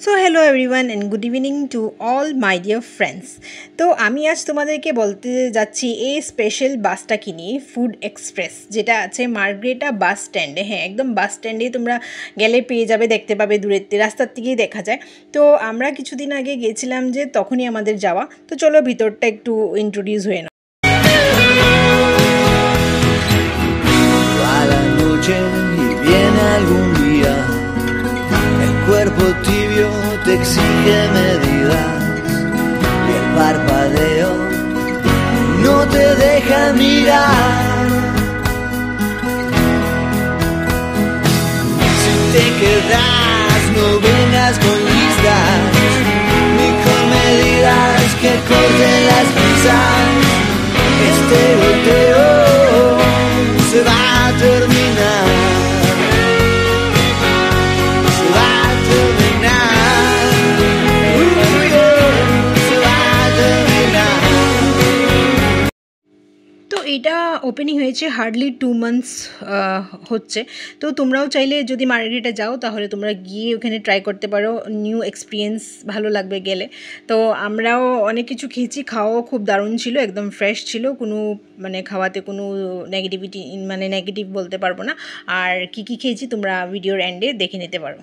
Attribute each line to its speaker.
Speaker 1: So hello everyone and good evening to all my dear friends. তো আমি আজ তোমাদেরকে বলতে যাচ্ছি এই স্পেশাল বাসটা কিনি, ফুড এক্সপ্রেস, যেটা আছে মার্গ্রেটা বাস স্ট্যান্ডে। হ্যাঁ, একদম বাস স্ট্যান্ডেই তোমরা গেলে পেয়ে যাবে, দেখতে পাবে, দূরের রাস্তার থেকেই দেখা যায়। তো আমরা কিছুদিন আগে গেছিলাম, যে তখনই আমাদের যাওয়া। তো চলো ভিতরটা একটু ইন্ট্রোডিউস হয়ে নাও।
Speaker 2: Cuerpo tibio te exige medidas y el parpadeo no te deja mirar. Si te quedas, no vengas con listas, ni con medidas que corten las prisas. Este volteo se va a terminar.
Speaker 1: তো এটা opening হয়েছে hardly 2 months হচ্ছে। তো তোমরাও চাইলে যদি মার্গেরিটা যাও তাহলে তোমরা গিয়ে ওখানে ট্রাই করতে পারো, নিউ এক্সপিরিয়েন্স, ভালো লাগবে গেলে। তো আমরাও অনেক কিছু খেয়েছি, খাওয়াও খুব দারুণ ছিল, একদম ফ্রেশ ছিল, কোনো খাওয়াতে কোনো নেগেটিভ বলতে পারবো না। আর কি খেয়েছি তোমরা ভিডিওর এন্ডে দেখে নিতে পারো।